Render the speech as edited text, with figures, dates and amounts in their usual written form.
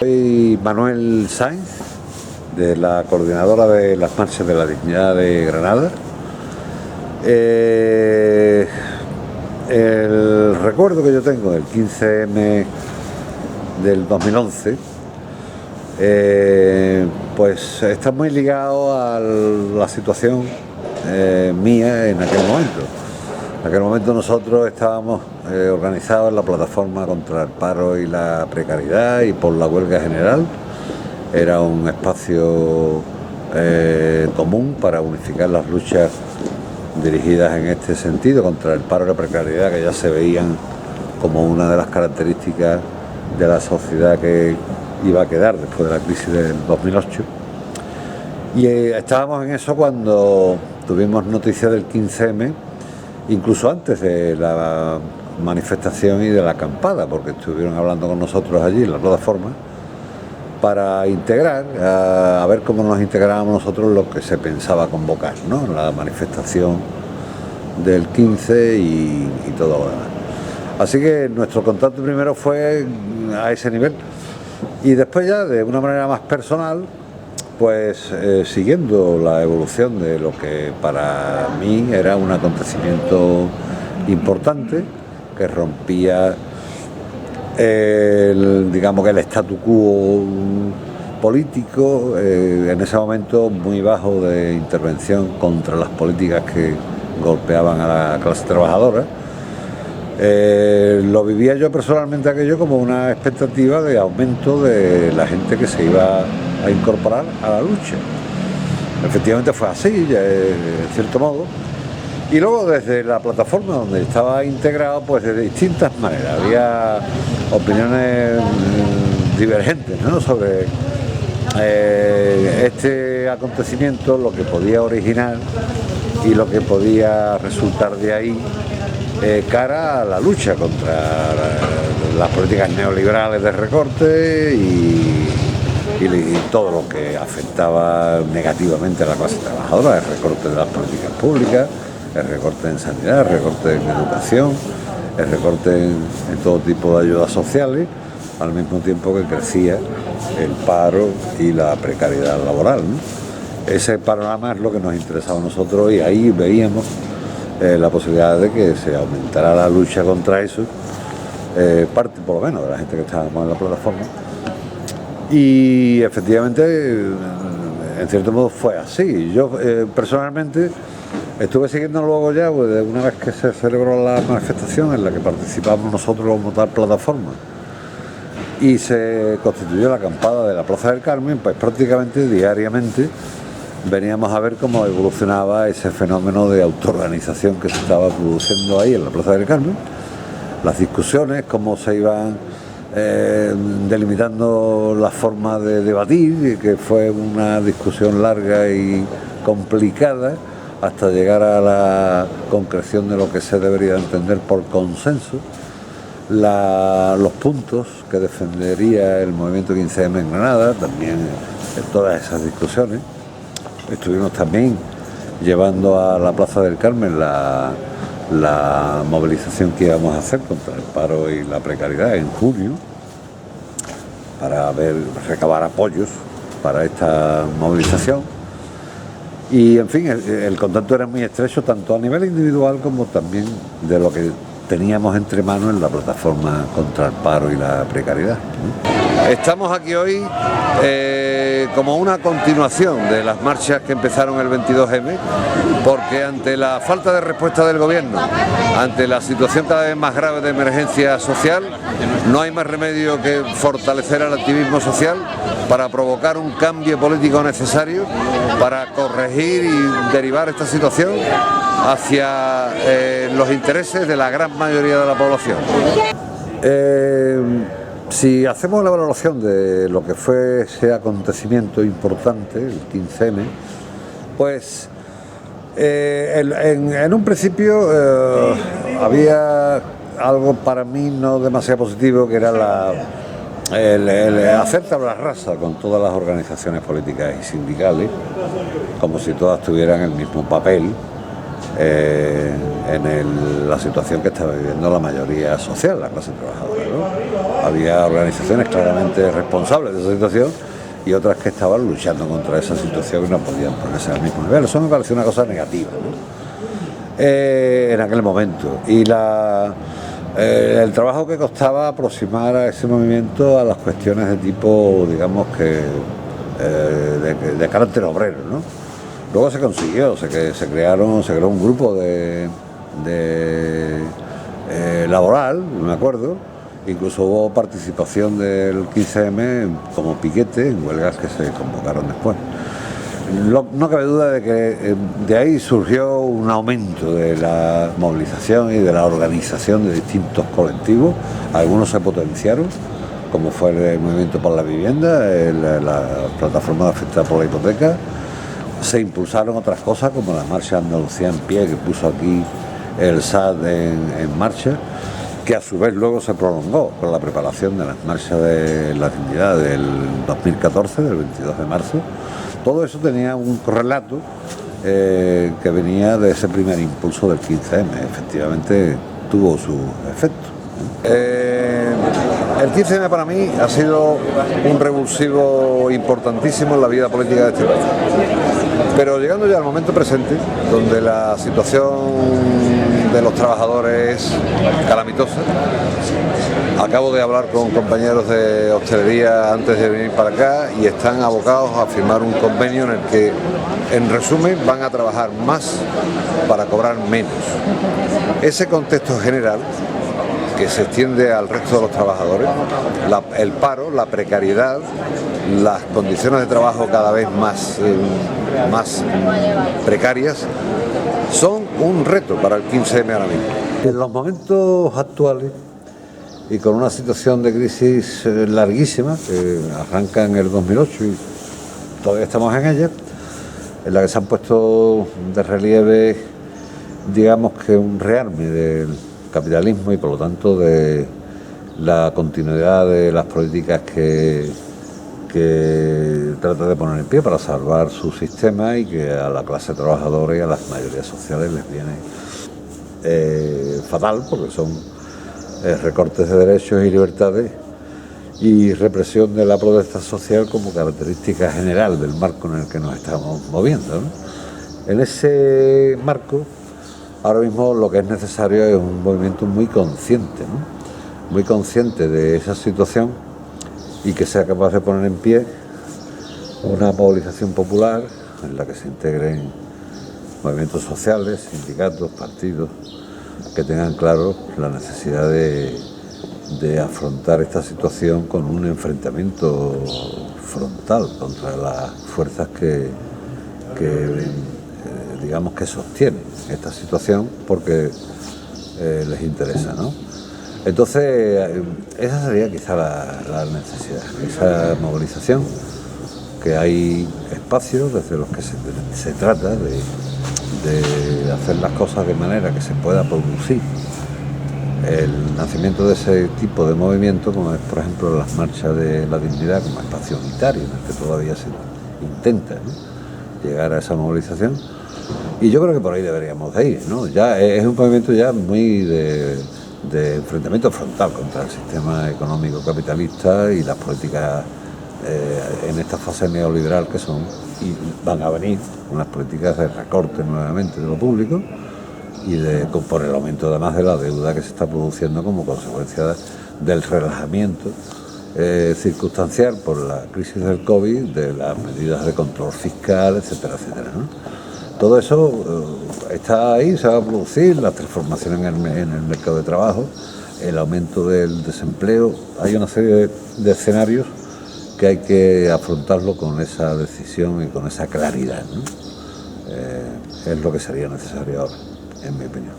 Soy Manuel Sainz, de la coordinadora de las Marchas de la Dignidad de Granada. El recuerdo que yo tengo del 15M del 2011 pues está muy ligado a la situación mía en aquel momento. En aquel momento nosotros estábamos organizados en la plataforma contra el paro y la precariedad y por la huelga general. Era un espacio común para unificar las luchas dirigidas en este sentido contra el paro y la precariedad, que ya se veían como una de las características de la sociedad que iba a quedar después de la crisis del 2008. Y estábamos en eso cuando tuvimos noticia del 15M, incluso antes de la manifestación y de la acampada, porque estuvieron hablando con nosotros allí en la plataforma para integrar, a ver cómo nos integrábamos nosotros lo que se pensaba convocar, ¿no? La manifestación del 15 y todo lo demás. Así que nuestro contacto primero fue a ese nivel y después ya de una manera más personal, pues siguiendo la evolución de lo que para mí era un acontecimiento importante que rompía digamos que el statu quo político, en ese momento muy bajo de intervención contra las políticas que golpeaban a la clase trabajadora. Lo vivía yo personalmente aquello como una expectativa de aumento de la gente que se iba a incorporar a la lucha. Efectivamente fue así, en cierto modo. Y luego desde la plataforma donde estaba integrado, pues de distintas maneras. Había opiniones divergentes, ¿no?, sobre este acontecimiento, lo que podía originar y lo que podía resultar de ahí cara a la lucha contra las políticas neoliberales de recorte y todo lo que afectaba negativamente a la clase trabajadora, el recorte de las políticas públicas, el recorte en sanidad, el recorte en educación, el recorte en todo tipo de ayudas sociales, al mismo tiempo que crecía el paro y la precariedad laboral, ¿no? Ese panorama es lo que nos interesaba a nosotros y ahí veíamos la posibilidad de que se aumentara la lucha contra eso, parte por lo menos de la gente que estábamos en la plataforma. Y efectivamente, en cierto modo fue así. Yo personalmente estuve siguiendo luego ya, pues, una vez que se celebró la manifestación en la que participamos nosotros como tal plataforma y se constituyó la acampada de la Plaza del Carmen, pues prácticamente diariamente veníamos a ver cómo evolucionaba ese fenómeno de autoorganización que se estaba produciendo ahí en la Plaza del Carmen, las discusiones, cómo se iban delimitando la forma de debatir, que fue una discusión larga y complicada hasta llegar a la concreción de lo que se debería entender por consenso, los puntos que defendería el movimiento 15M en Granada, también en todas esas discusiones. Estuvimos también llevando a la Plaza del Carmen la movilización que íbamos a hacer contra el paro y la precariedad en junio para recabar apoyos para esta movilización. Y en fin, el contacto era muy estrecho tanto a nivel individual como también de lo que teníamos entre manos en la plataforma contra el paro y la precariedad, ¿no? Estamos aquí hoy como una continuación de las marchas que empezaron el 22M, porque ante la falta de respuesta del gobierno, ante la situación cada vez más grave de emergencia social, no hay más remedio que fortalecer el activismo social para provocar un cambio político necesario para corregir y derivar esta situación hacia los intereses de la gran mayoría de la población. Si hacemos la valoración de lo que fue ese acontecimiento importante, el 15M, pues en un principio había algo para mí no demasiado positivo, que era el hacer tabla rasa con todas las organizaciones políticas y sindicales, como si todas tuvieran el mismo papel en la situación que está viviendo la mayoría social, la clase trabajadora, ¿no? Había organizaciones claramente responsables de esa situación y otras que estaban luchando contra esa situación y no podían ponerse al mismo nivel. Eso me pareció una cosa negativa, ¿no? En aquel momento. Y el trabajo que costaba aproximar a ese movimiento a las cuestiones de tipo, digamos que, de carácter obrero, ¿no? Luego se consiguió, se creó un grupo laboral, me acuerdo. Incluso hubo participación del 15M como piquete en huelgas que se convocaron después. No cabe duda de que de ahí surgió un aumento de la movilización y de la organización de distintos colectivos. Algunos se potenciaron, como fue el movimiento por la vivienda, la plataforma afectada por la hipoteca. Se impulsaron otras cosas como la marcha Andalucía en pie que puso aquí el SAT en marcha, que a su vez luego se prolongó con la preparación de las marchas de la dignidad del 2014, del 22 de marzo. Todo eso tenía un correlato que venía de ese primer impulso del 15M. Efectivamente tuvo su efecto. El 15M para mí ha sido un revulsivo importantísimo en la vida política de este país. Pero llegando ya al momento presente, donde la situación de los trabajadores es calamitosa. Acabo de hablar con compañeros de hostelería antes de venir para acá y están abocados a firmar un convenio en el que, en resumen, van a trabajar más para cobrar menos. Ese contexto general, que se extiende al resto de los trabajadores, el paro, la precariedad, las condiciones de trabajo cada vez más precarias, son un reto para el 15M ahora mismo. En los momentos actuales y con una situación de crisis larguísima que arranca en el 2008 y todavía estamos en ella, en la que se han puesto de relieve, digamos que un rearme del capitalismo y por lo tanto de la continuidad de las políticas que trata de poner en pie para salvar su sistema y que a la clase trabajadora y a las mayorías sociales les viene fatal, porque son recortes de derechos y libertades y represión de la protesta social como característica general del marco en el que nos estamos moviendo, ¿no? En ese marco, ahora mismo lo que es necesario es un movimiento muy consciente, ¿no? Muy consciente de esa situación y que sea capaz de poner en pie una movilización popular en la que se integren movimientos sociales, sindicatos, partidos, que tengan claro la necesidad de afrontar esta situación con un enfrentamiento frontal contra las fuerzas que digamos que sostienen esta situación porque les interesa, ¿no? Entonces, esa sería quizá la necesidad, esa movilización, que hay espacios desde los que se trata de hacer las cosas de manera que se pueda producir el nacimiento de ese tipo de movimiento, como es, por ejemplo, las marchas de la dignidad como espacio unitario, en el que todavía se intenta, ¿no?, llegar a esa movilización. Y yo creo que por ahí deberíamos de ir, ¿no? Ya es un movimiento ya muy de enfrentamiento frontal contra el sistema económico capitalista y las políticas en esta fase neoliberal que son y van a venir unas políticas de recorte nuevamente de lo público y por el aumento además de la deuda que se está produciendo como consecuencia del relajamiento circunstancial por la crisis del COVID, de las medidas de control fiscal, etcétera, etcétera, ¿no? Todo eso está ahí, se va a producir, la transformación en el mercado de trabajo, el aumento del desempleo. Hay una serie de escenarios que hay que afrontarlo con esa decisión y con esa claridad, ¿no? Es lo que sería necesario ahora, en mi opinión.